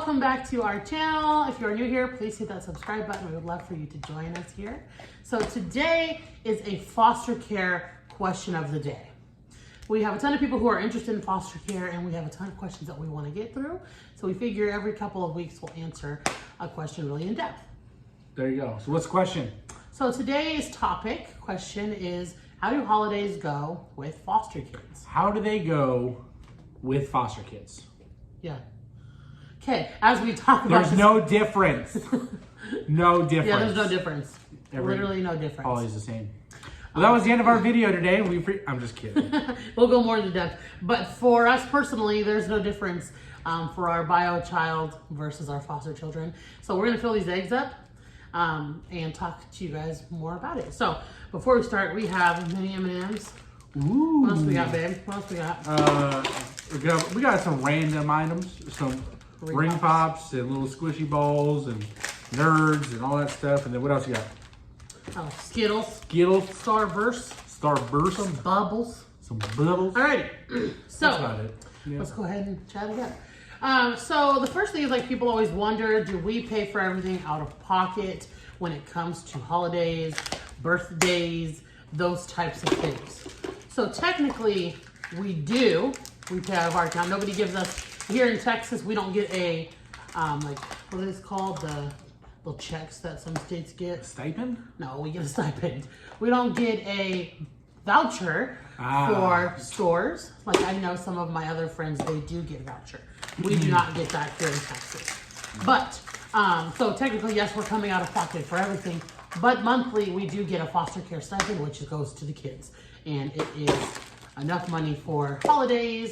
welcome back to our channel. If you're new here, please hit that subscribe button. We would love for you to join us here. So today is a foster care question of the day. We have a ton of people who are interested in foster care, and we have a ton of questions that we want to get through. So we figure every couple of weeks we'll answer a question really in depth. There you go. So what's the question? So today's question is, how do holidays go with foster kids? How do they go with foster kids? Yeah. Okay, as we talk about There's no difference. No difference. Yeah, there's no difference. Literally no difference. Always the same. Well, that was the end of our video today. I'm just kidding. We'll go more into depth. But for us personally, there's no difference for our bio child versus our foster children. So we're going to fill these eggs up and talk to you guys more about it. So before we start, we have mini M&Ms. Ooh. What else we got, babe? What else we got? We got some random items. Some ring pops and little squishy balls and nerds and all that stuff. And then what else you got? Oh, Skittles. Skittles. Starburst. Starburst. Some bubbles. Some bubbles. Alrighty. So that's about it. Yeah. Let's go ahead and chat again. So the first thing is, like, people always wonder, do we pay for everything out of pocket when it comes to holidays, birthdays, those types of things? So technically we do. We pay out of our account. Nobody gives us, here in Texas, we don't get a, like, what is it called? The little checks that some states get. Stipend? No, we get a stipend. We don't get a voucher for stores. Like, I know some of my other friends, they do get a voucher. We do not get that here in Texas. But, so technically, yes, we're coming out of pocket for everything. But monthly, we do get a foster care stipend, which goes to the kids. And it is enough money for holidays,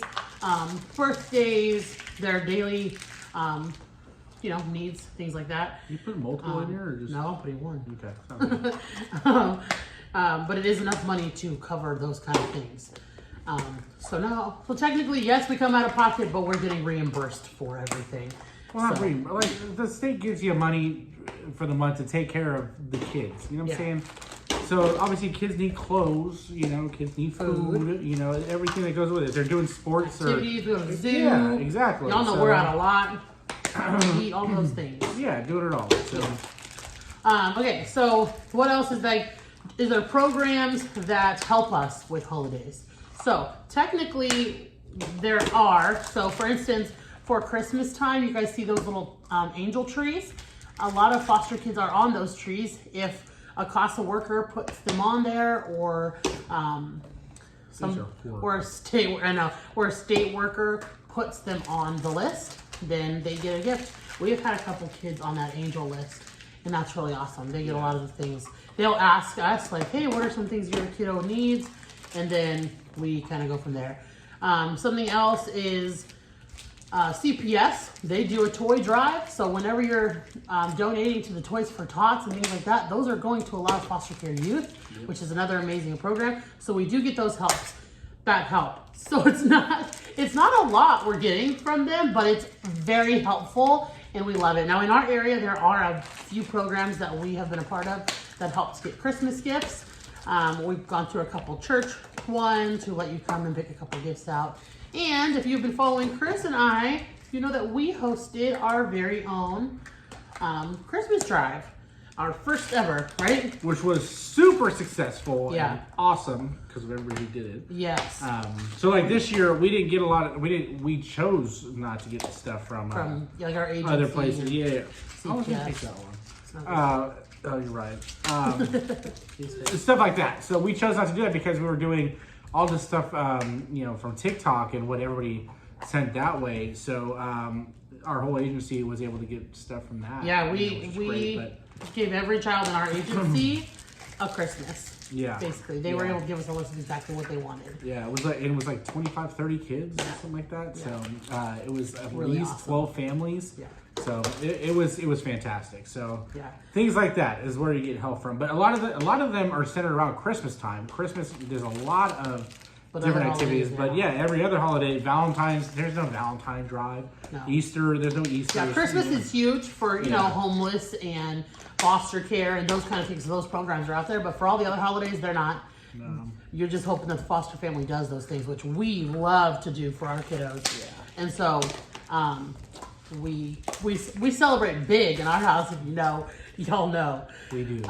birthdays, their daily, needs, things like that. You put multiple in here or just? No, I'm putting one. Okay. But it is enough money to cover those kind of things. So technically, yes, we come out of pocket, but we're getting reimbursed for everything. Well, not really. Like, the state gives you money for the month to take care of the kids. You know what I'm saying? So obviously, kids need clothes. Kids need food. Everything that goes with it. They're doing sports activities, we go to the zoo. Yeah, exactly. Y'all know we're out a lot. We eat all those things. Yeah, doing it all. So. Okay, so what else is there programs that help us with holidays? So technically there are. So for instance, for Christmas time, you guys see those little angel trees. A lot of foster kids are on those trees. If a CASA worker puts them on there, or a state worker puts them on the list, then they get a gift. We have had a couple kids on that angel list, and that's really awesome. They get a lot of the things. They'll ask us, like, hey, what are some things your kiddo needs? And then we kind of go from there. Something else is CPS. They do a toy drive. So whenever you're donating to the Toys for Tots and things like that, those are going to a lot of foster care youth, which is another amazing program. So we do get those helps. That help. So it's not a lot we're getting from them, but it's very helpful and we love it. Now in our area, there are a few programs that we have been a part of that helps get Christmas gifts. We've gone through a couple church ones who let you come and pick a couple gifts out. And if you've been following Chris and I, you know that we hosted our very own Christmas drive. Our first ever, right? Which was super successful and awesome because of everybody who did it. Yes. So like this year, we didn't get a lot of. We chose not to get stuff from like our agency, other places. Yeah. I was gonna take that one. Oh, you're right. Stuff like that. So we chose not to do that because we were doing all this stuff, from TikTok and what everybody sent that way. So our whole agency was able to get stuff from that. Yeah, we gave every child in our agency a Christmas. Yeah. Basically. They were able to give us a list of exactly what they wanted. Yeah, it was like 25, 30 kids or something like that. Yeah. So it was at really least awesome. 12 families. Yeah. So it was fantastic. So things like that is where you get help from. But a lot of them are centered around Christmas time. Christmas, there's a lot of different activities, but every other holiday, Valentine's, there's no Valentine drive. No. Easter, there's no Easter. Yeah, Christmas is huge for, homeless and foster care and those kind of things. So those programs are out there, but for all the other holidays, they're not. No. You're just hoping that the foster family does those things, which we love to do for our kiddos. Yeah. And so, we celebrate big in our house. If you know, y'all know. We do.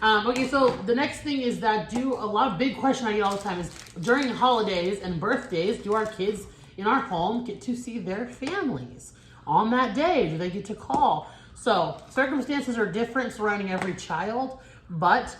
Okay, so the next thing is that a lot of big question I get all the time is during holidays and birthdays, do our kids in our home get to see their families on that day? Do they get to call? So circumstances are different surrounding every child, but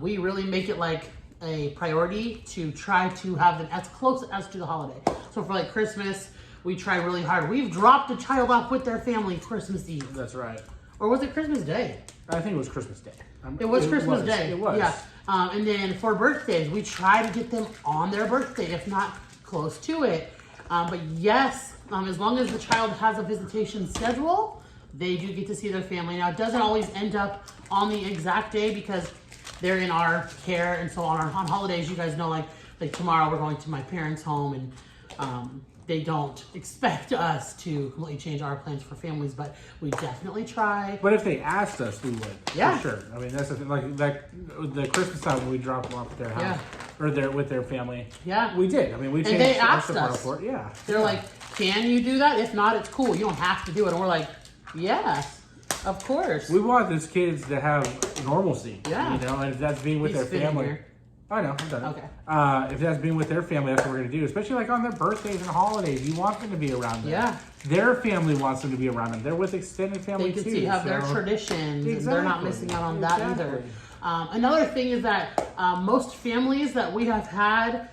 we really make it like a priority to try to have them as close as to the holiday. So for like Christmas, we try really hard. We've dropped a child off with their family Christmas Eve. That's right. Or was it Christmas Day? I think it was Christmas Day. It was Christmas Day. It was. Yeah. And then for birthdays, we try to get them on their birthday, if not close to it. But yes, as long as the child has a visitation schedule, they do get to see their family. Now, it doesn't always end up on the exact day because they're in our care. And so on holidays, you guys know, like tomorrow we're going to my parents' home, and they don't expect us to completely change our plans for families, but we definitely try. But if they asked us, we would. Yeah. For sure. I mean, that's the thing. Like the Christmas time when we dropped them off at their house, or with their family. Yeah. We did. I mean, we changed. And they asked us. For it. Yeah. They're like, "Can you do that? If not, it's cool. You don't have to do it." And we're like, "Yes, of course." We want these kids to have normalcy. Yeah. You know, and if that's being with their family. Here. I know, I'm done. Okay. If that's being with their family, that's what we're going to do. Especially like on their birthdays and holidays. You want them to be around them. Yeah. Their family wants them to be around them. They're with extended family too. They too. can have their traditions. Exactly. And they're not missing out on that either. Another thing is that most families that we have had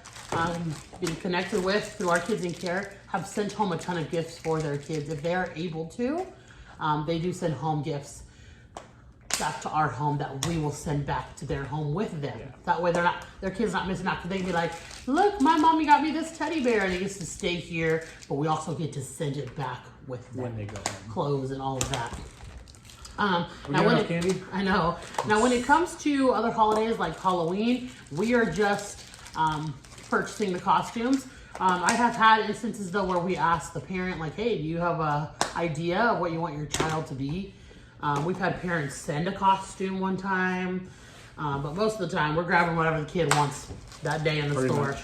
been connected with through our Kids in Care have sent home a ton of gifts for their kids. If they're able to, they do send home gifts back to our home that we will send back to their home with them. Yeah. That way their kids not missing out, because they can be like, look, my mommy got me this teddy bear, and it gets to stay here, but we also get to send it back with them. When they go home. Clothes and all of that. Candy? I know. Now when it comes to other holidays like Halloween, we are just purchasing the costumes. I have had instances though where we ask the parent, like, hey, do you have a idea of what you want your child to be? We've had parents send a costume one time, but most of the time we're grabbing whatever the kid wants that day in the store.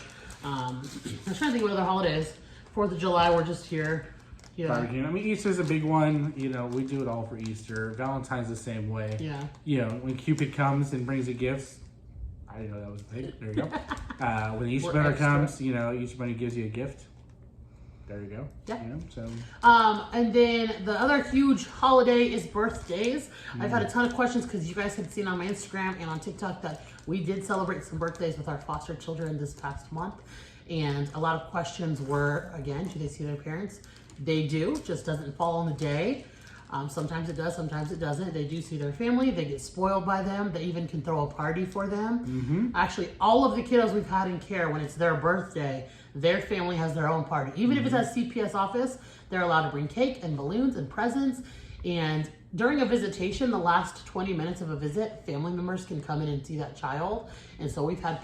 I'm trying to think of other holidays. 4th of July, we're just here. Yeah. Barbecue. I mean, Easter's a big one. You know, we do it all for Easter. Valentine's the same way. Yeah. You know, when Cupid comes and brings you gifts, I didn't know that was a thing. There you go. When Easter Bunny comes, you know, Easter Bunny gives you a gift. There you go. Yeah. You know, so. And then the other huge holiday is birthdays. I've had a ton of questions because you guys have seen on my Instagram and on TikTok that we did celebrate some birthdays with our foster children this past month. And a lot of questions were, again, do they see their parents? They do, just doesn't fall on the day. Sometimes it does, sometimes it doesn't. They do see their family. They get spoiled by them. They even can throw a party for them. Mm-hmm. Actually, all of the kiddos we've had in care, when it's their birthday, their family has their own party. Even if it's at CPS office, they're allowed to bring cake and balloons and presents. And during a visitation, the last 20 minutes of a visit, family members can come in and see that child. And so we've had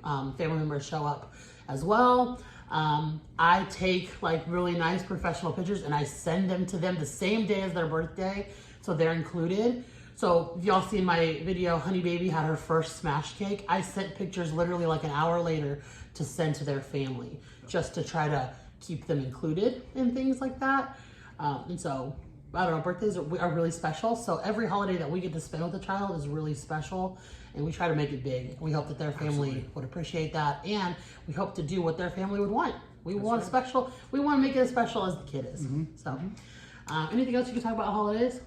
family members show up as well. I take like really nice professional pictures and I send them to them the same day as their birthday, so they're included. So if y'all seen my video, Honey Baby had her first smash cake. I sent pictures literally like an hour later to send to their family, just to try to keep them included in things like that. And so, I don't know, birthdays are really special. So every holiday that we get to spend with a child is really special, and we try to make it big. We hope that their family would appreciate that, and we hope to do what their family would want. We want special. We want to make it as special as the kid is. Mm-hmm. So, anything else you can talk about holidays?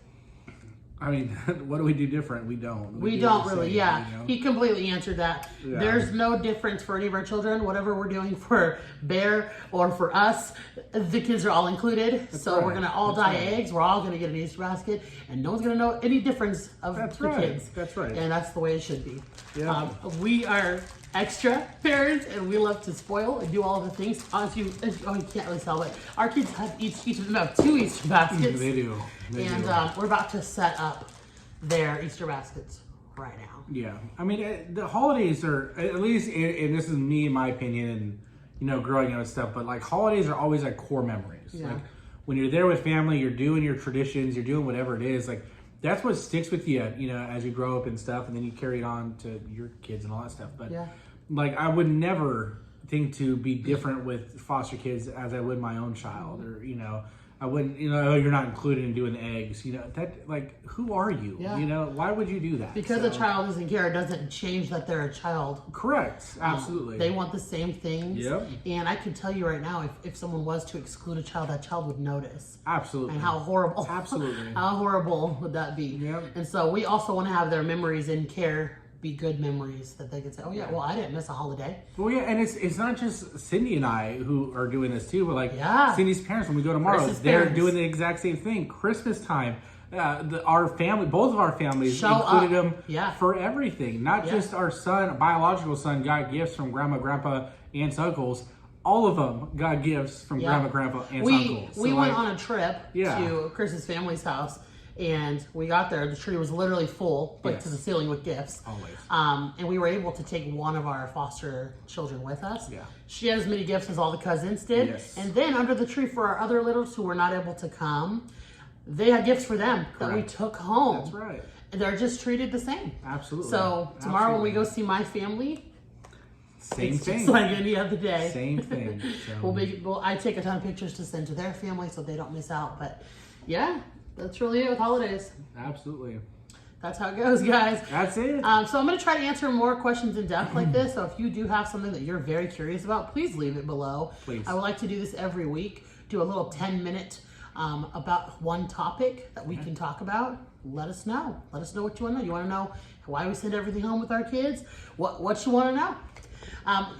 I mean, what do we do different? We don't. We don't really, yeah. You know? He completely answered that. Yeah. There's no difference for any of our children. Whatever we're doing for Bear or for us, the kids are all included. That's so right. We're going to all dye eggs. We're all going to get an Easter basket. And no one's going to know any difference of the kids. That's right. And that's the way it should be. Yeah. We are extra parents, and we love to spoil and do all the things. You can't really tell, but our kids have each of them have 2 Easter baskets. They do. We're about to set up their Easter baskets right now. Yeah, I mean, the holidays are, at least, and this is me, in my opinion, and you know, growing up and stuff, but like holidays are always like core memories. Yeah. Like when you're there with family, you're doing your traditions, you're doing whatever it is, like that's what sticks with you, you know, as you grow up and stuff, and then you carry it on to your kids and all that stuff. But yeah. Like I would never think to be different with foster kids as I would my own child, or you know, I wouldn't, you're not included in doing the eggs. That, like, who are you? Yeah. Why would you do that? Because a child doesn't care, it doesn't change that they're a child. Correct. Absolutely. They want the same things. Yep. And I can tell you right now, if someone was to exclude a child, that child would notice. Absolutely. And how horrible. Absolutely. How horrible would that be? Yep. And so we also want to have their memories in care be good memories that they can say, oh yeah, well, I didn't miss a holiday. Well, yeah, and it's not just Cindy and I who are doing this too, but like Cindy's parents, when we go tomorrow, they're doing the exact same thing. Christmas time, our family, both of our families included them for everything. Not just our son, biological son, got gifts from grandma, grandpa, aunts, uncles. All of them got gifts from grandma, grandpa, aunts, uncles. We went on a trip to Chris's family's house. And we got there, the tree was literally full, like to the ceiling with gifts. Always. And we were able to take one of our foster children with us. Yeah. She had as many gifts as all the cousins did. Yes. And then under the tree for our other littles who were not able to come, they had gifts for them that we took home. That's right. And they're just treated the same. Absolutely. So tomorrow when we go see my family, same thing. Just like any other day. Same thing. So. I take a ton of pictures to send to their family so they don't miss out. But yeah. That's really it with holidays. Absolutely. That's how it goes, guys. That's it. So I'm going to try to answer more questions in depth like this. So if you do have something that you're very curious about, please leave it below. Please. I would like to do this every week. Do a little 10-minute about one topic that we can talk about. Let us know. Let us know what you want to know. You want to know why we send everything home with our kids? What you want to know?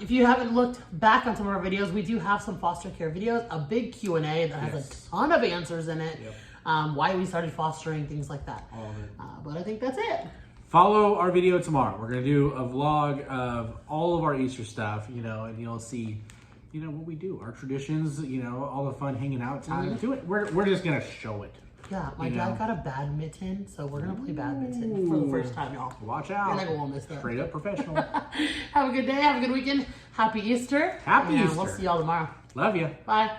If you haven't looked back on some of our videos, we do have some foster care videos. A big Q&A that has a ton of answers in it. Yep. Why we started fostering, things like that. All of it. But I think that's it. Follow our video tomorrow. We're going to do a vlog of all of our Easter stuff, and you'll see, what we do, our traditions, all the fun hanging out time. Do it. We're just going to show it. Yeah, my dad got a badminton, so we're going to play badminton for the first time, y'all. Watch out. You're not going to miss that. Straight up professional. Have a good day. Have a good weekend. Happy Easter. Happy Easter. We'll see y'all tomorrow. Love you. Bye.